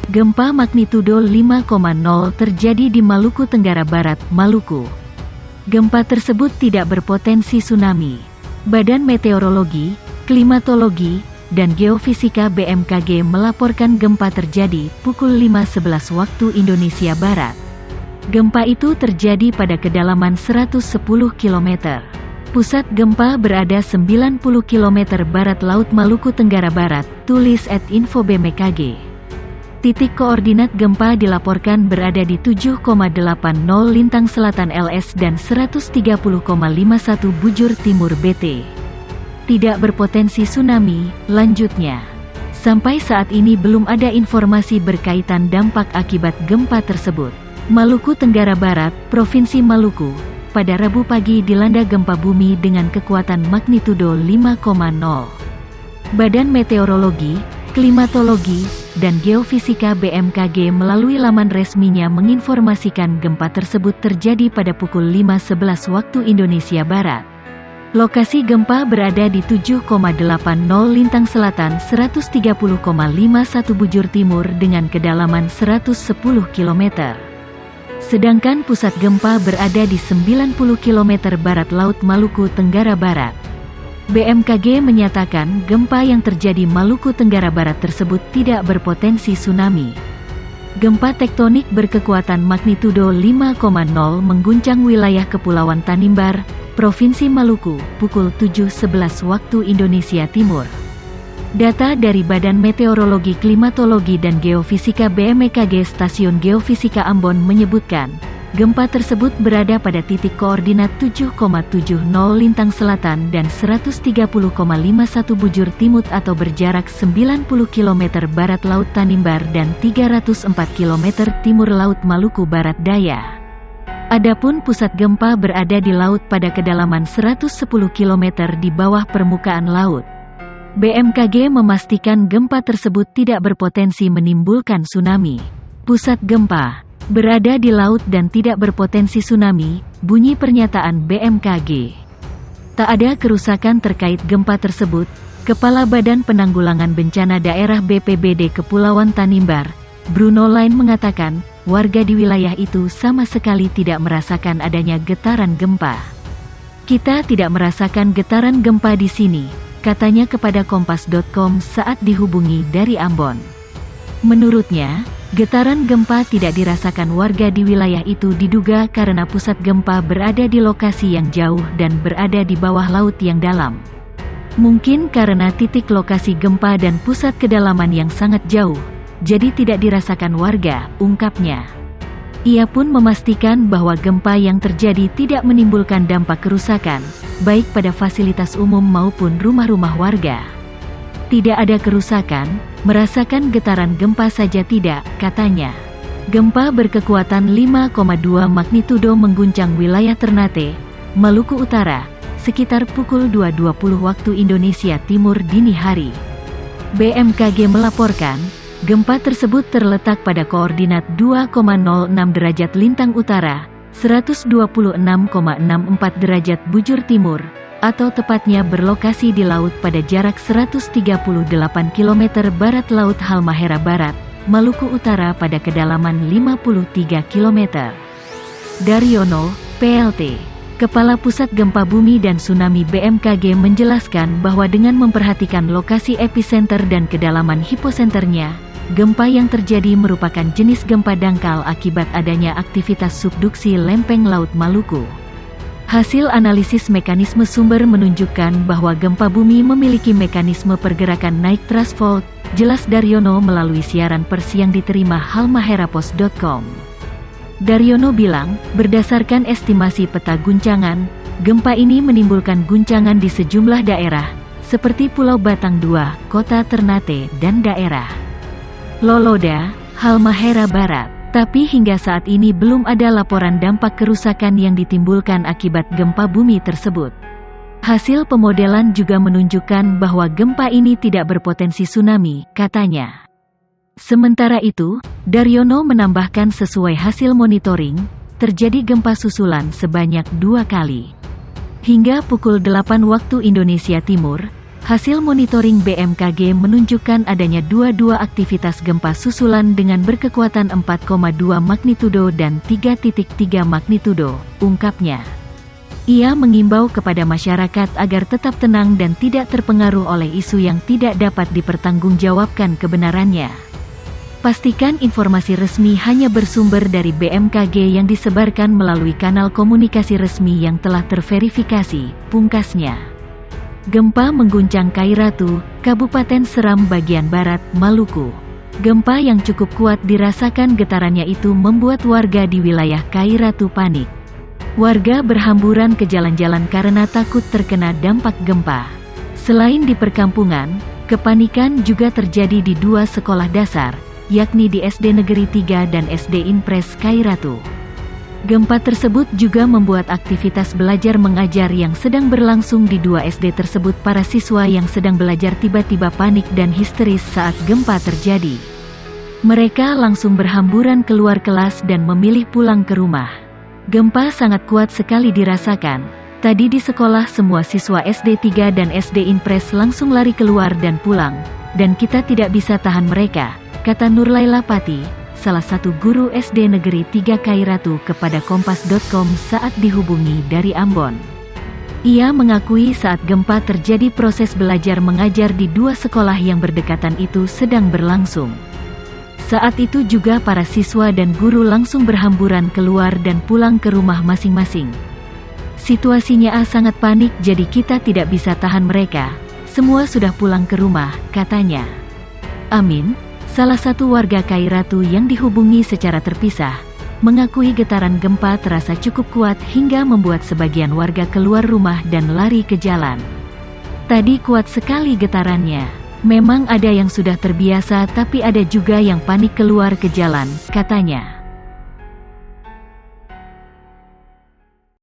Gempa magnitudo 5,0 terjadi di Maluku Tenggara Barat, Maluku. Gempa tersebut tidak berpotensi tsunami. Badan Meteorologi, Klimatologi, dan Geofisika BMKG melaporkan gempa terjadi pukul 5.11 waktu Indonesia Barat. Gempa itu terjadi pada kedalaman 110 km. Pusat gempa berada 90 km barat laut Maluku Tenggara Barat, tulis @info BMKG. Titik koordinat gempa dilaporkan berada di 7,80 lintang selatan LS dan 130,51 bujur timur BT. Tidak berpotensi tsunami, lanjutnya. Sampai saat ini belum ada informasi berkaitan dampak akibat gempa tersebut. Maluku Tenggara Barat, Provinsi Maluku, pada Rabu pagi dilanda gempa bumi dengan kekuatan magnitudo 5,0. Badan Meteorologi, Klimatologi, dan Geofisika BMKG melalui laman resminya menginformasikan gempa tersebut terjadi pada pukul 5.11 waktu Indonesia Barat. Lokasi gempa berada di 7,80 lintang selatan 130,51 bujur timur dengan kedalaman 110 km. Sedangkan pusat gempa berada di 90 km barat laut Maluku Tenggara Barat. BMKG menyatakan gempa yang terjadi Maluku Tenggara Barat tersebut tidak berpotensi tsunami. Gempa tektonik berkekuatan magnitudo 5,0 mengguncang wilayah Kepulauan Tanimbar, Provinsi Maluku, pukul 7.11 waktu Indonesia Timur. Data dari Badan Meteorologi, Klimatologi, dan Geofisika BMKG Stasiun Geofisika Ambon menyebutkan, gempa tersebut berada pada titik koordinat 7,70 lintang selatan dan 130,51 bujur timur atau berjarak 90 km barat laut Tanimbar dan 304 km timur laut Maluku Barat Daya. Adapun pusat gempa berada di laut pada kedalaman 110 km di bawah permukaan laut. BMKG memastikan gempa tersebut tidak berpotensi menimbulkan tsunami. Pusat gempa berada di laut dan tidak berpotensi tsunami, bunyi pernyataan BMKG. Tak ada kerusakan terkait gempa tersebut, Kepala Badan Penanggulangan Bencana Daerah BPBD Kepulauan Tanimbar, Bruno Lain mengatakan, warga di wilayah itu sama sekali tidak merasakan adanya getaran gempa. Kita tidak merasakan getaran gempa di sini, katanya kepada Kompas.com saat dihubungi dari Ambon. Menurutnya, getaran gempa tidak dirasakan warga di wilayah itu diduga karena pusat gempa berada di lokasi yang jauh dan berada di bawah laut yang dalam. Mungkin karena titik lokasi gempa dan pusat kedalaman yang sangat jauh, jadi tidak dirasakan warga, ungkapnya. Ia pun memastikan bahwa gempa yang terjadi tidak menimbulkan dampak kerusakan, baik pada fasilitas umum maupun rumah-rumah warga. Tidak ada kerusakan, merasakan getaran gempa saja tidak, katanya. Gempa berkekuatan 5,2 magnitudo mengguncang wilayah Ternate, Maluku Utara, sekitar pukul 2.20 waktu Indonesia Timur dini hari. BMKG melaporkan, gempa tersebut terletak pada koordinat 2,06 derajat lintang utara, 126,64 derajat bujur timur, atau tepatnya berlokasi di laut pada jarak 138 km barat laut Halmahera Barat, Maluku Utara pada kedalaman 53 km. Daryono, PLT, Kepala Pusat Gempa Bumi dan Tsunami BMKG menjelaskan bahwa dengan memperhatikan lokasi epicenter dan kedalaman hiposenternya, gempa yang terjadi merupakan jenis gempa dangkal akibat adanya aktivitas subduksi lempeng laut Maluku. Hasil analisis mekanisme sumber menunjukkan bahwa gempa bumi memiliki mekanisme pergerakan naik thrust fault, jelas Daryono melalui siaran pers yang diterima halmaherapos.com. Daryono bilang, berdasarkan estimasi peta guncangan, gempa ini menimbulkan guncangan di sejumlah daerah, seperti Pulau Batang 2, Kota Ternate, dan daerah Loloda, Halmahera Barat. Tapi hingga saat ini belum ada laporan dampak kerusakan yang ditimbulkan akibat gempa bumi tersebut. Hasil pemodelan juga menunjukkan bahwa gempa ini tidak berpotensi tsunami, katanya. Sementara itu, Daryono menambahkan sesuai hasil monitoring, terjadi gempa susulan sebanyak 2 kali. Hingga pukul 8 waktu Indonesia Timur, Hasil monitoring BMKG menunjukkan adanya dua aktivitas gempa susulan dengan berkekuatan 4,2 magnitudo dan 3,3 magnitudo, ungkapnya. Ia mengimbau kepada masyarakat agar tetap tenang dan tidak terpengaruh oleh isu yang tidak dapat dipertanggungjawabkan kebenarannya. Pastikan informasi resmi hanya bersumber dari BMKG yang disebarkan melalui kanal komunikasi resmi yang telah terverifikasi, pungkasnya. Gempa mengguncang Kairatu, Kabupaten Seram bagian barat, Maluku. Gempa yang cukup kuat dirasakan getarannya itu membuat warga di wilayah Kairatu panik. Warga berhamburan ke jalan-jalan karena takut terkena dampak gempa. Selain di perkampungan, kepanikan juga terjadi di dua sekolah dasar, yakni di SD Negeri 3 dan SD Impres Kairatu. Gempa tersebut juga membuat aktivitas belajar mengajar yang sedang berlangsung di dua SD tersebut. Para siswa yang sedang belajar tiba-tiba panik dan histeris saat gempa terjadi. Mereka langsung berhamburan keluar kelas dan memilih pulang ke rumah. Gempa sangat kuat sekali dirasakan. Tadi di sekolah semua siswa SD 3 dan SD Impres langsung lari keluar dan pulang. Dan kita tidak bisa tahan mereka, kata Nurlaila Pati, salah satu guru SD Negeri 3 Kairatu kepada Kompas.com saat dihubungi dari Ambon. Ia mengakui saat gempa terjadi proses belajar mengajar di dua sekolah yang berdekatan itu sedang berlangsung. Saat itu juga para siswa dan guru langsung berhamburan keluar dan pulang ke rumah masing-masing. Situasinya sangat panik, jadi kita tidak bisa tahan mereka. Semua sudah pulang ke rumah, katanya. Amin, salah satu warga Kairatu yang dihubungi secara terpisah, mengakui getaran gempa terasa cukup kuat hingga membuat sebagian warga keluar rumah dan lari ke jalan. Tadi kuat sekali getarannya. Memang ada yang sudah terbiasa tapi ada juga yang panik keluar ke jalan, katanya.